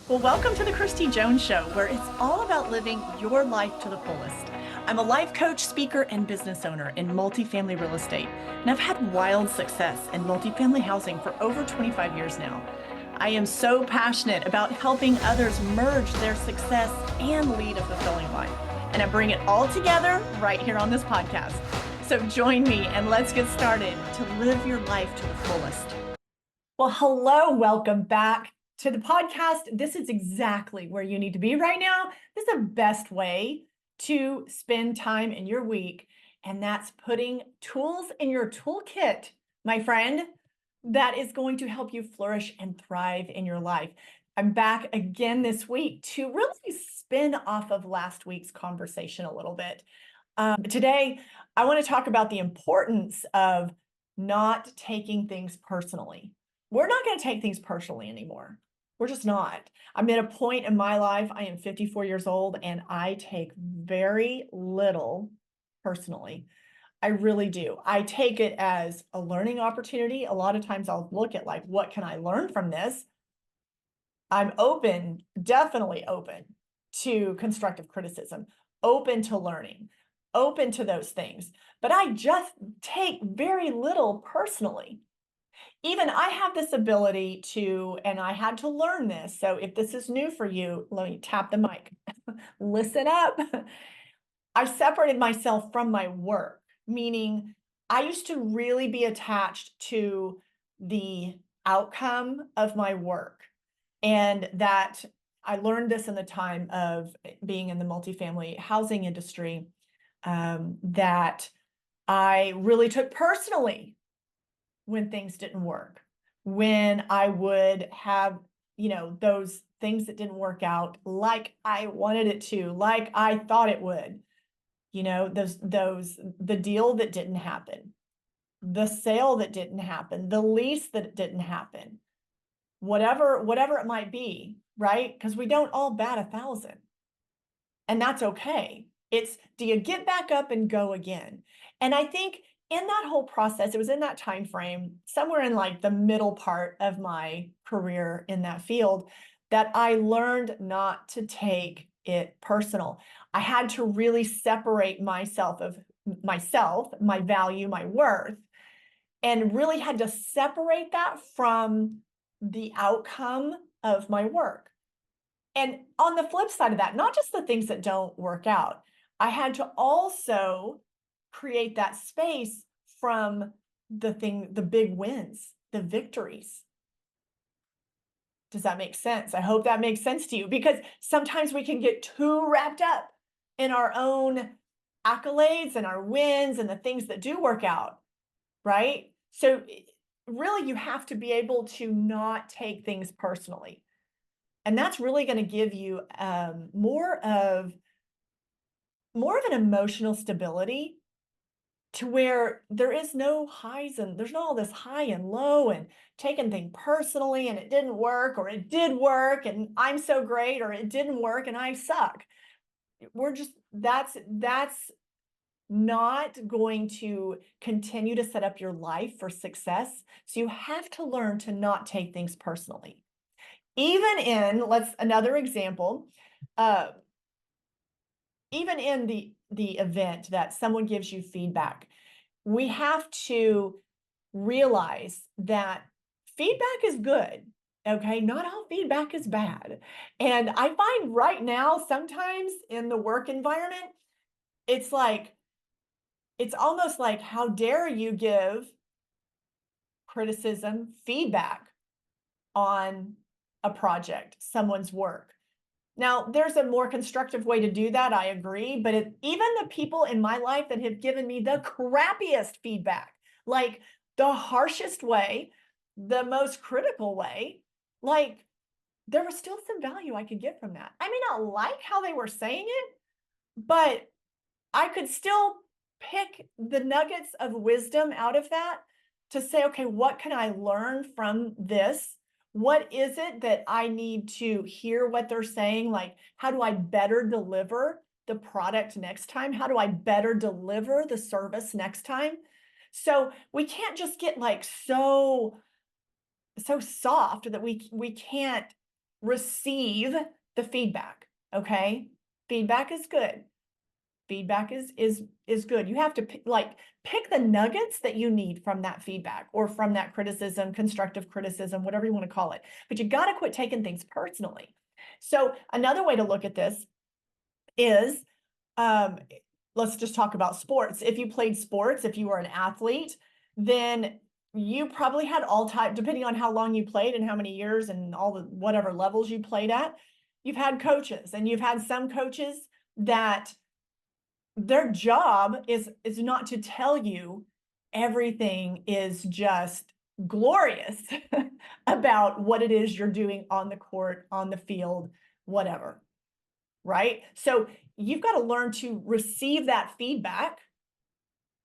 Well, welcome to the Christy Jones Show, where it's all about living your life to the fullest. I'm a life coach, speaker, and business owner in multifamily real estate, and I've had wild success in multifamily housing for over 25 years now. I am so passionate about helping others merge their success and lead a fulfilling life, and I bring it all together right here on this podcast. So join me and let's get started to live your life to the fullest. Well, hello, welcome back to the podcast. This is exactly where you need to be right now. This is the best way to spend time in your week, and that's putting tools in your toolkit, my friend, that is going to help you flourish and thrive in your life. I'm back again this week to really spin off of last week's conversation a little bit. Today, I want to talk about the importance of not taking things personally. We're not going to take things personally anymore. We're just not. I'm at a point in my life, I am 54 years old, and I take very little personally. I really do. I take it as a learning opportunity. A lot of times I'll look at like, what can I learn from this? I'm open, definitely open to constructive criticism, open to learning, open to those things. But I just take very little personally. Even I have this ability to, and I had to learn this. So if this is new for you, let me tap the mic. Listen up. I separated myself from my work, meaning I used to really be attached to the outcome of my work. And that I learned this in the time of being in the multifamily housing industry, that I really took personally when things didn't work, when I would have, those things that didn't work out like I wanted it to, like I thought it would, the deal that didn't happen, the sale that didn't happen, the lease that didn't happen, whatever it might be, right? Because we don't all bat 1,000, and that's okay. It's, do you get back up and go again? And I think in that whole process, it was in that time frame, somewhere in like the middle part of my career in that field, that I learned not to take it personal. I had to really separate myself, my value, my worth, and really had to separate that from the outcome of my work. And on the flip side of that, not just the things that don't work out, I had to also create that space from the big wins, the victories. Does that make sense? I hope that makes sense to you, because sometimes we can get too wrapped up in our own accolades and our wins and the things that do work out, right? So really, you have to be able to not take things personally. And that's really going to give you more of an emotional stability, to where there is no highs, and there's not all this high and low and taking things personally and it didn't work, or it did work and I'm so great, or it didn't work and I suck. We're just, that's not going to continue to set up your life for success. So you have to learn to not take things personally. Even in, another example, uh, even in the event that someone gives you feedback, we have to realize that feedback is good. Okay, not all feedback is bad. And I find right now, sometimes in the work environment, it's like, it's almost like, how dare you give criticism, feedback on a project, someone's work. Now, there's a more constructive way to do that, I agree, but even the people in my life that have given me the crappiest feedback, like the harshest way, the most critical way, like, there was still some value I could get from that. I may not like how they were saying it, but I could still pick the nuggets of wisdom out of that to say, okay, what can I learn from this? What is it that I need to hear what they're saying? Like, how do I better deliver the product next time? How do I better deliver the service next time? So we can't just get like so soft that we can't receive the feedback. Okay. Feedback is good. Feedback is good. You have to pick the nuggets that you need from that feedback or from that criticism, constructive criticism, whatever you want to call it. But you got to quit taking things personally. So another way to look at this is, let's just talk about sports. If you played sports, if you were an athlete, then you probably had all time, depending on how long you played and how many years and all the whatever levels you played at, you've had coaches, and you've had some coaches that their job is not to tell you everything is just glorious about what it is you're doing on the court, on the field, whatever. Right? So you've got to learn to receive that feedback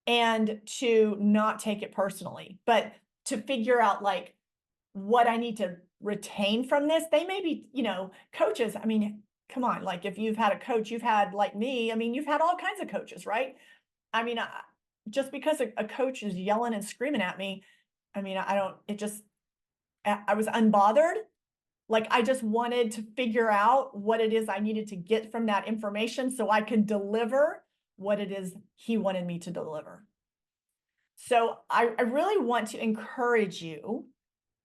and to not take it personally, but to figure out like what I need to retain from this. They may be, coaches. I mean, come on, like if you've had a coach, you've had like me, I mean, you've had all kinds of coaches, right? I mean, just because a coach is yelling and screaming at me, I mean, I was unbothered. Like I just wanted to figure out what it is I needed to get from that information so I could deliver what it is he wanted me to deliver. So I really want to encourage you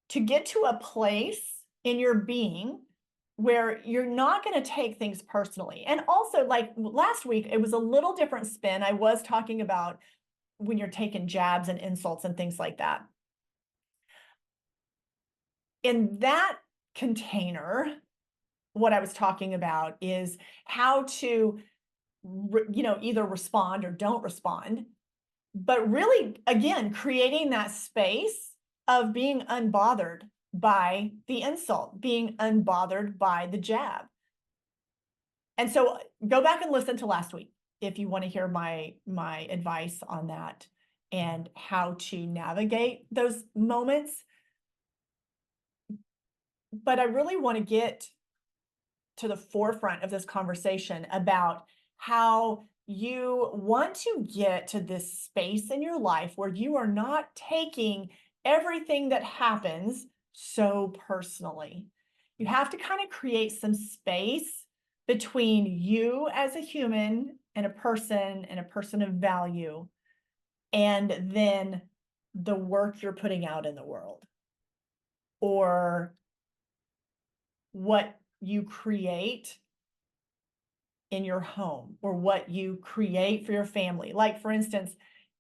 to get to a place in your being where you're not going to take things personally. And also, like last week, it was a little different spin. I was talking about when you're taking jabs and insults and things like that. In that container, what I was talking about is how to, either respond or don't respond, but really, again, creating that space of being unbothered by the insult, being unbothered by the jab. And so go back and listen to last week if you want to hear my advice on that and how to navigate those moments. But I really want to get to the forefront of this conversation about how you want to get to this space in your life where you are not taking everything that happens so personally. You have to kind of create some space between you as a human and a person of value, and then the work you're putting out in the world or what you create in your home or what you create for your family. Like for instance,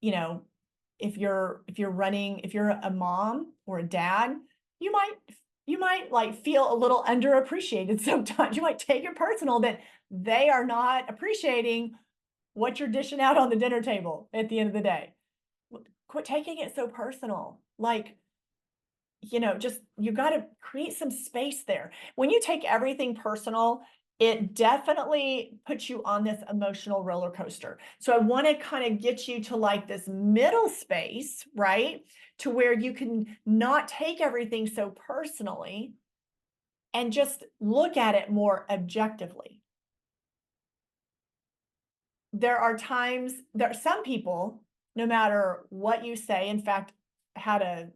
if you're a mom or a dad, you might like feel a little underappreciated sometimes. You might take it personal that they are not appreciating what you're dishing out on the dinner table at the end of the day. Quit taking it so personal. Like, just you got to create some space there. When you take everything personal, it definitely puts you on this emotional roller coaster. So I want to kind of get you to like this middle space, right? To where you can not take everything so personally and just look at it more objectively. There are some people, no matter what you say, in fact, had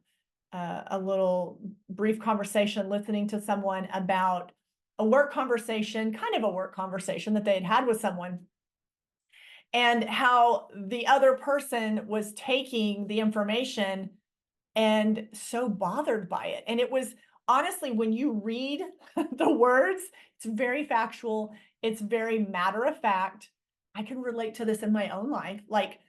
a little brief conversation listening to someone about a work conversation that they had with someone, and how the other person was taking the information and so bothered by it. And it was honestly, when you read the words, it's very factual, it's very matter of fact. I can relate to this in my own life. Like,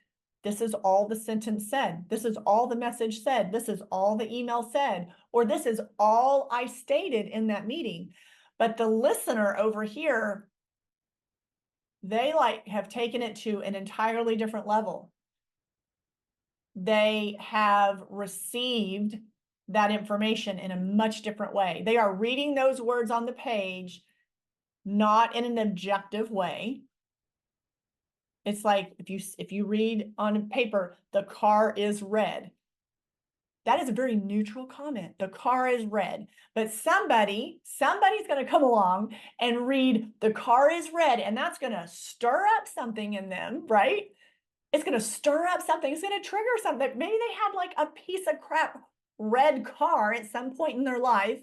this is all the sentence said. This is all the message said. This is all the email said, or this is all I stated in that meeting. But the listener over here, they have taken it to an entirely different level. They have received that information in a much different way. They are reading those words on the page, not in an objective way. It's like if you read on paper, the car is red. That is a very neutral comment. The car is red. But somebody's going to come along and read the car is red, and that's going to stir up something in them, right? It's going to stir up something. It's going to trigger something. Maybe they had like a piece of crap red car at some point in their life,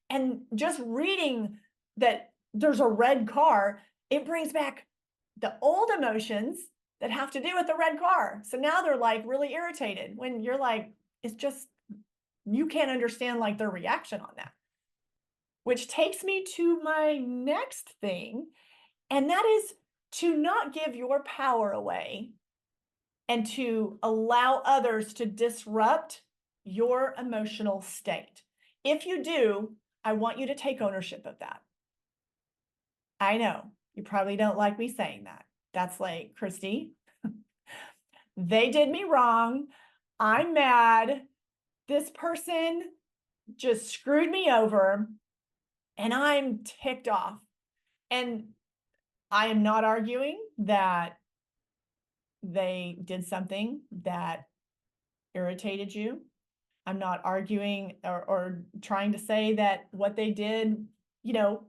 And just reading that there's a red car, it brings back the old emotions that have to do with the red car. So now they're like really irritated when you're like, it's just, you can't understand like their reaction on that. Which takes me to my next thing, and that is to not give your power away and to allow others to disrupt your emotional state. If you do, I want you to take ownership of that. I know you probably don't like me saying that. That's like, Christy, they did me wrong. I'm mad. This person just screwed me over and I'm ticked off. And I am not arguing that they did something that irritated you. I'm not arguing or trying to say that what they did, you know,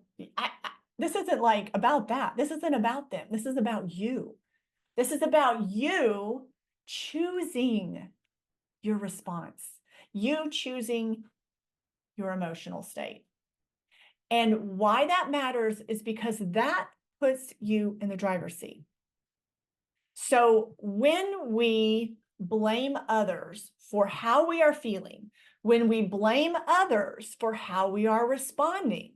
this isn't like about that. This isn't about them. This is about you. This is about you choosing your response, you choosing your emotional state. And why that matters is because that puts you in the driver's seat. So when we blame others for how we are feeling, when we blame others for how we are responding,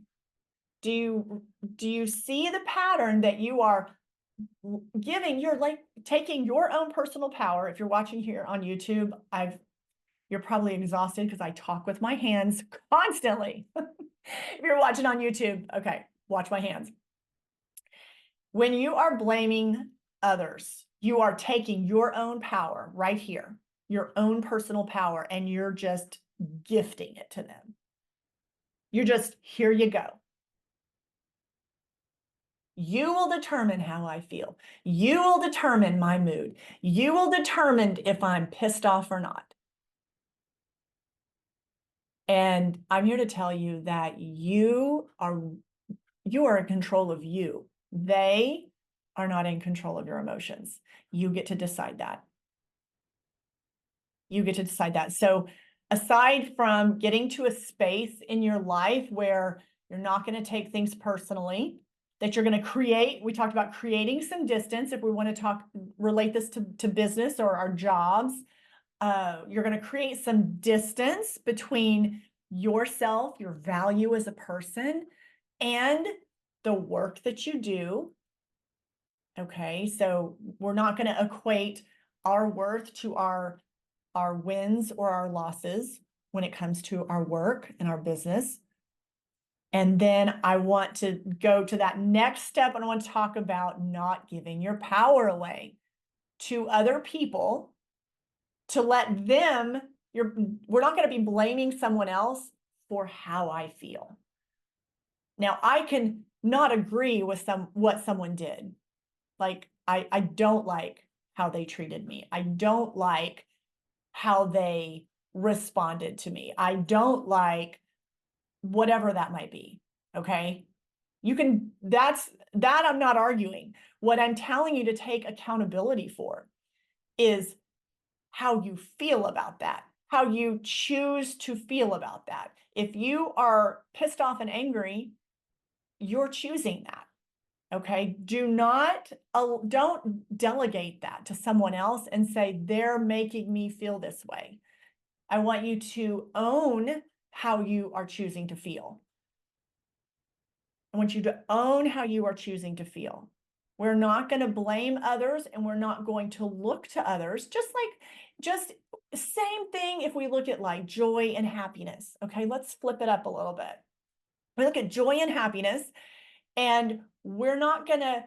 do you see the pattern that you are giving? You're like taking your own personal power. If you're watching here on YouTube, you're probably exhausted because I talk with my hands constantly. If you're watching on YouTube, okay, watch my hands. When you are blaming others, you are taking your own power right here, your own personal power, and you're just gifting it to them. You're just, here you go. You will determine how I feel. You will determine my mood. You will determine if I'm pissed off or not. And I'm here to tell you that you are in control of you. They are not in control of your emotions. You get to decide that. You get to decide that. So aside from getting to a space in your life where you're not going to take things personally, that you're going to create, we talked about creating some distance. If we want to relate this to business or our jobs, you're going to create some distance between yourself, your value as a person, and the work that you do. Okay, so we're not going to equate our worth to our wins or our losses when it comes to our work and our business. And then I want to go to that next step, and I want to talk about not giving your power away to other people, to let them, we're not going to be blaming someone else for how I feel. Now, I can not agree with what someone did. Like, I don't like how they treated me. I don't like how they responded to me. I don't like whatever that might be. Okay. That I'm not arguing. What I'm telling you to take accountability for is how you feel about that, how you choose to feel about that. If you are pissed off and angry, you're choosing that. Okay. Don't delegate that to someone else and say, they're making me feel this way. I want you to own how you are choosing to feel. I want you to own how you are choosing to feel. We're not going to blame others, and we're not going to look to others. Just same thing if we look at like joy and happiness. Okay, let's flip it up a little bit. We look at joy and happiness, and we're not going to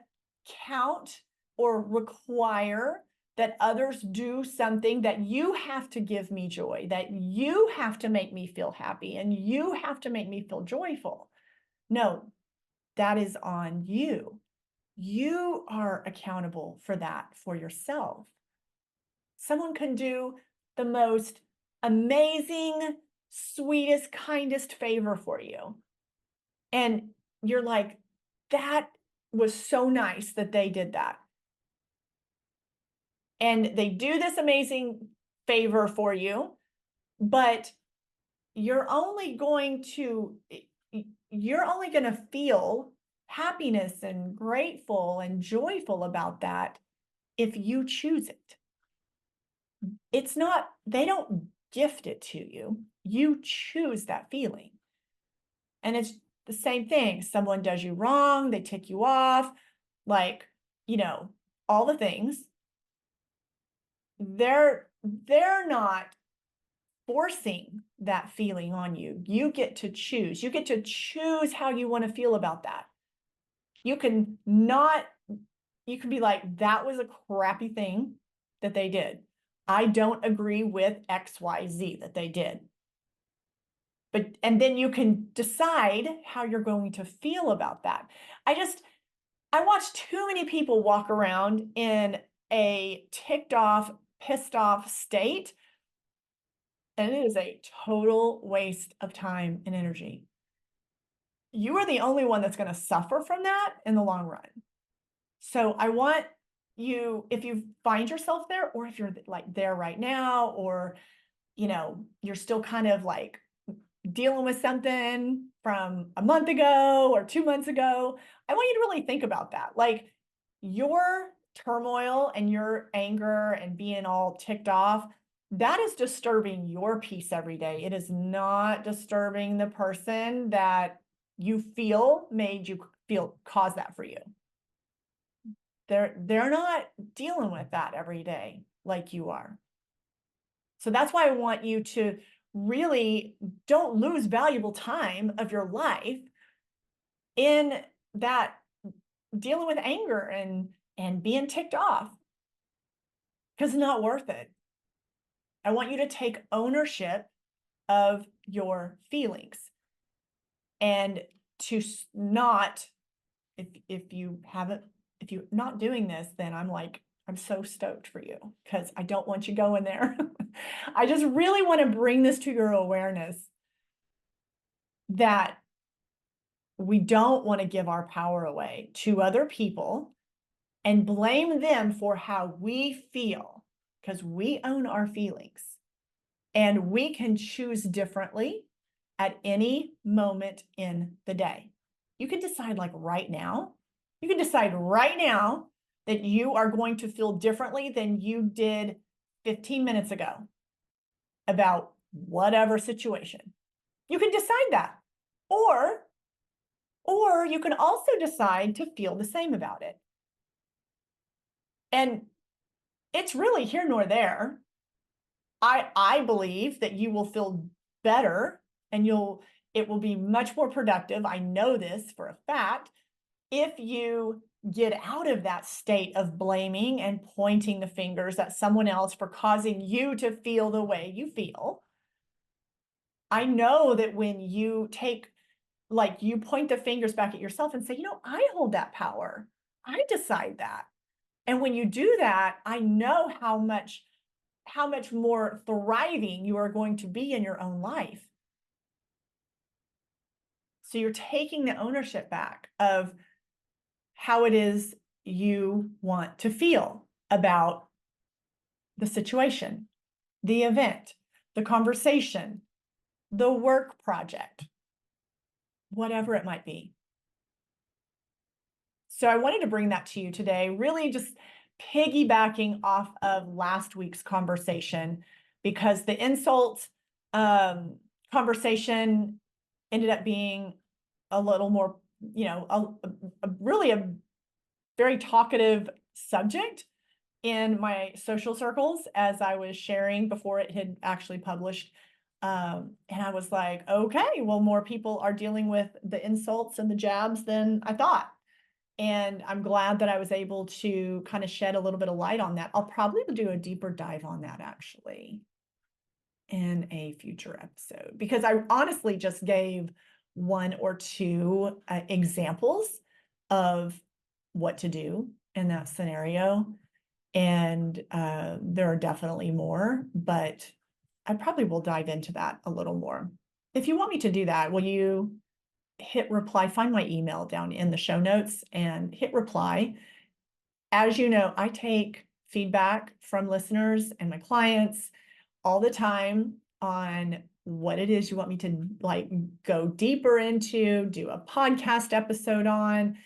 count or require that others do something that you have to give me joy, that you have to make me feel happy, and you have to make me feel joyful. No, that is on you. You are accountable for that for yourself. Someone can do the most amazing, sweetest, kindest favor for you. And you're like, that was so nice that they did that. And they do this amazing favor for you, but you're only going to, you're only going to feel happiness and grateful and joyful about that if you choose it. It's not, they don't gift it to you. You choose that feeling. And it's the same thing. Someone does you wrong, they tick you off, like, you know, all the things. They're not forcing that feeling on you. You get to choose. You get to choose how you want to feel about that. You can not, you can be like, that was a crappy thing that they did. I don't agree with XYZ that they did. But, and then you can decide how you're going to feel about that. I watch too many people walk around in a ticked off, pissed off state, and it is a total waste of time and energy. You are the only one that's going to suffer from that in the long run. So I want you, if you find yourself there, or if you're like there right now, or, you know, you're still kind of like dealing with something from a month ago or 2 months ago, I want you to really think about that. Like, your turmoil and your anger and being all ticked off, that is disturbing your peace every day. It is not disturbing the person that you feel made you feel, cause that for you. They're not dealing with that every day like you are. So that's why I want you to really don't lose valuable time of your life in that, dealing with anger and being ticked off, because it's not worth it. I want you to take ownership of your feelings, and to not, if you haven't, if you're not doing this, then I'm so stoked for you, because I don't want you going there. I just really want to bring this to your awareness that we don't want to give our power away to other people and blame them for how we feel, because we own our feelings and we can choose differently at any moment in the day. You can decide, like, right now, you can decide right now that you are going to feel differently than you did 15 minutes ago about whatever situation. You can decide that. Or you can also decide to feel the same about it. And it's really here nor there. I believe that you will feel better, and it will be much more productive. I know this for a fact. If you get out of that state of blaming and pointing the fingers at someone else for causing you to feel the way you feel. I know that when you take, like, you point the fingers back at yourself and say, I hold that power. I decide that. And when you do that, I know how much more thriving you are going to be in your own life. So you're taking the ownership back of how it is you want to feel about the situation, the event, the conversation, the work project, whatever it might be. So I wanted to bring that to you today, really just piggybacking off of last week's conversation, because the insult conversation ended up being a little more, really a very talkative subject in my social circles as I was sharing before it had actually published. And I was like, okay, well, more people are dealing with the insults and the jabs than I thought. And I'm glad that I was able to kind of shed a little bit of light on that. I'll probably do a deeper dive on that actually in a future episode, because I honestly just gave one or two examples of what to do in that scenario. And there are definitely more, but I probably will dive into that a little more. If you want me to do that, will you hit reply? Find my email down in the show notes and hit reply. As you know, I take feedback from listeners and my clients all the time on what it is you want me to like go deeper into, do a podcast episode on,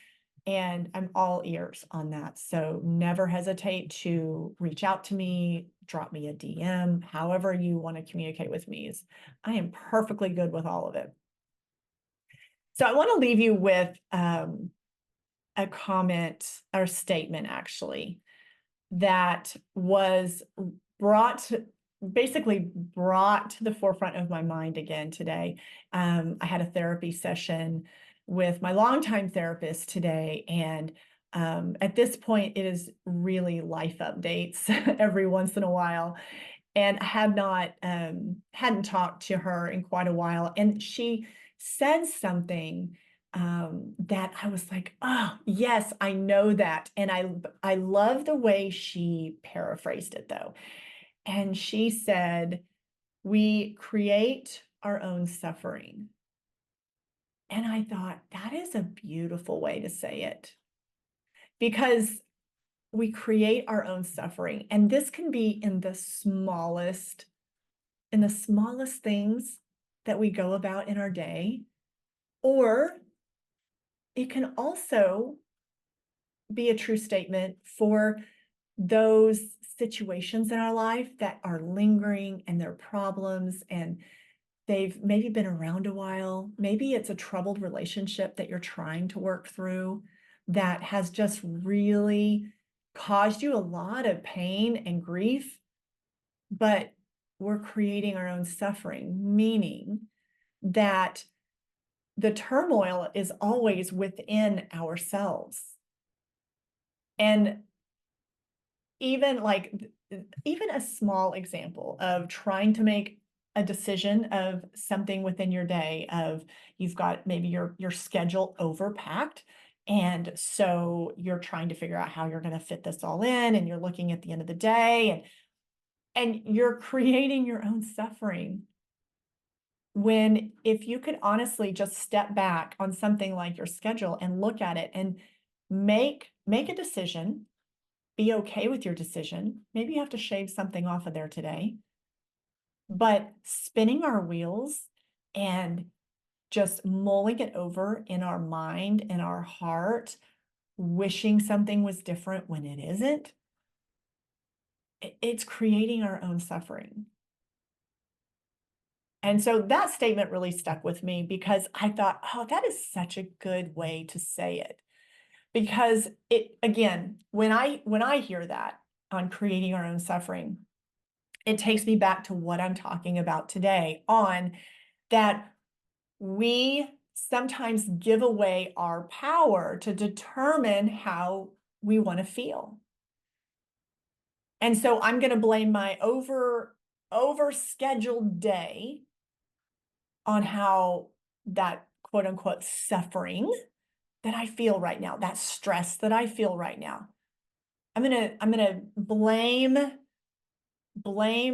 and I'm all ears on that. So never hesitate to reach out to me, drop me a DM, however you want to communicate with me. I am perfectly good with all of it. So I want to leave you with a comment or statement, actually, that was basically brought to the forefront of my mind again today. I had a therapy session with my longtime therapist today, and at this point, it is really life updates every once in a while. And I had not hadn't talked to her in quite a while, and she said something that I was like, oh yes, I know that. And I love the way she paraphrased it though. And she said, we create our own suffering. And I thought that is a beautiful way to say it, because we create our own suffering. And this can be in the smallest things that we go about in our day, or it can also be a true statement for those situations in our life that are lingering and they're problems and they've maybe been around a while. Maybe it's a troubled relationship that you're trying to work through that has just really caused you a lot of pain and grief, but we're creating our own suffering, meaning that the turmoil is always within ourselves. And even a small example of trying to make a decision of something within your day, of you've got maybe your schedule overpacked, and so you're trying to figure out how you're going to fit this all in, and you're looking at the end of the day, and you're creating your own suffering. When if you could honestly just step back on something like your schedule and look at it and make a decision, be okay with your decision. Maybe you have to shave something off of there today, but spinning our wheels and just mulling it over in our mind, in our heart, wishing something was different when it isn't, it's creating our own suffering. And so that statement really stuck with me, because I thought, oh, that is such a good way to say it. Because it, again, when I hear that on creating our own suffering, it takes me back to what I'm talking about today, on that we sometimes give away our power to determine how we want to feel. And so I'm going to blame my over-scheduled day on how that quote unquote suffering that I feel right now, that stress that I feel right now. I'm gonna blame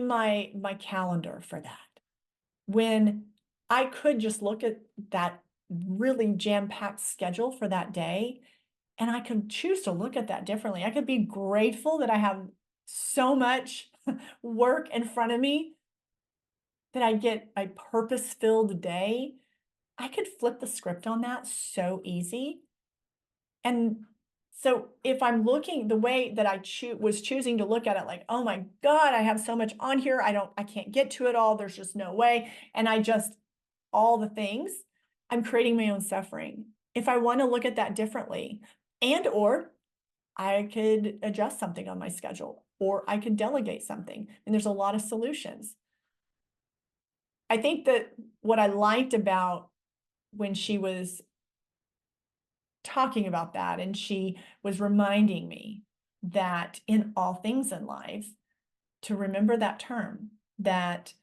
my calendar for that, when I could just look at that really jam-packed schedule for that day, and I could choose to look at that differently. I could be grateful that I have so much work in front of me, that I get a purpose-filled day. I could flip the script on that so easy. And so if I'm looking the way that I was choosing to look at it, like, oh my God, I have so much on here. I can't get to it all. There's just no way. And all the things, I'm creating my own suffering. If I want to look at that differently, or I could adjust something on my schedule, or I could delegate something. And there's a lot of solutions. I think that what I liked about when she was talking about that, and she was reminding me that in all things in life, to remember that term, that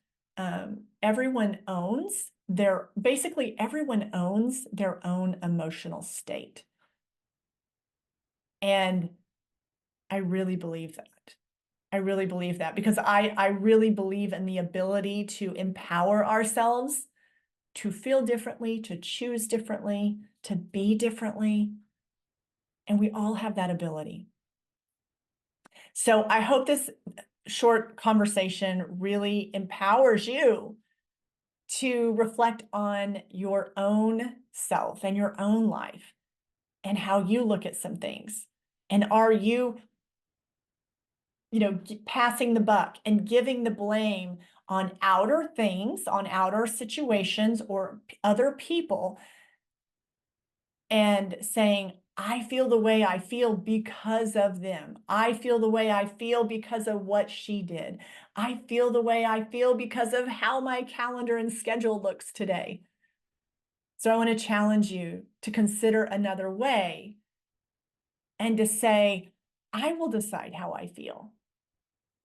everyone owns everyone owns their own emotional state. And I really believe that. I really believe that, because I really believe in the ability to empower ourselves to feel differently, to choose differently, to be differently. And we all have that ability. So I hope this short conversation really empowers you to reflect on your own self and your own life and how you look at some things. And are you, passing the buck and giving the blame on outer things, on outer situations or other people, and saying, I feel the way I feel because of them. I feel the way I feel because of what she did. I feel the way I feel because of how my calendar and schedule looks today. So I want to challenge you to consider another way and to say, I will decide how I feel.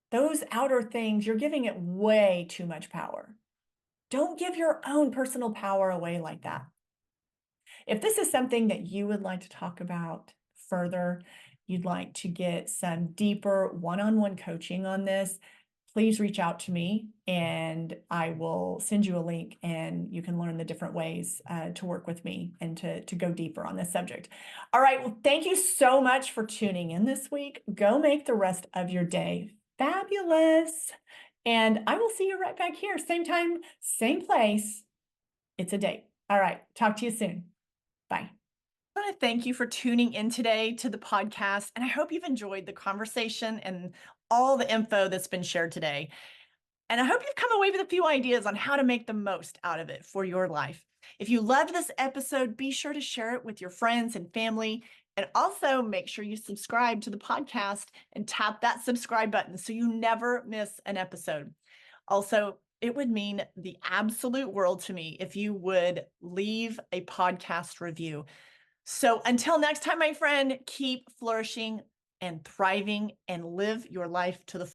Those outer things, you're giving it way too much power. Don't give your own personal power away like that. If this is something that you would like to talk about further, you'd like to get some deeper one-on-one coaching on this, please reach out to me and I will send you a link and you can learn the different ways to work with me and to go deeper on this subject. All right, well, thank you so much for tuning in this week. Go make the rest of your day fabulous. And I will see you right back here, same time, same place. It's a date. All right, talk to you soon. Bye. I want to thank you for tuning in today to the podcast, and I hope you've enjoyed the conversation and all the info that's been shared today. And I hope you've come away with a few ideas on how to make the most out of it for your life. If you loved this episode, be sure to share it with your friends and family. And also make sure you subscribe to the podcast and tap that subscribe button so you never miss an episode. Also, it would mean the absolute world to me if you would leave a podcast review. So until next time, my friend, keep flourishing and thriving and live your life to the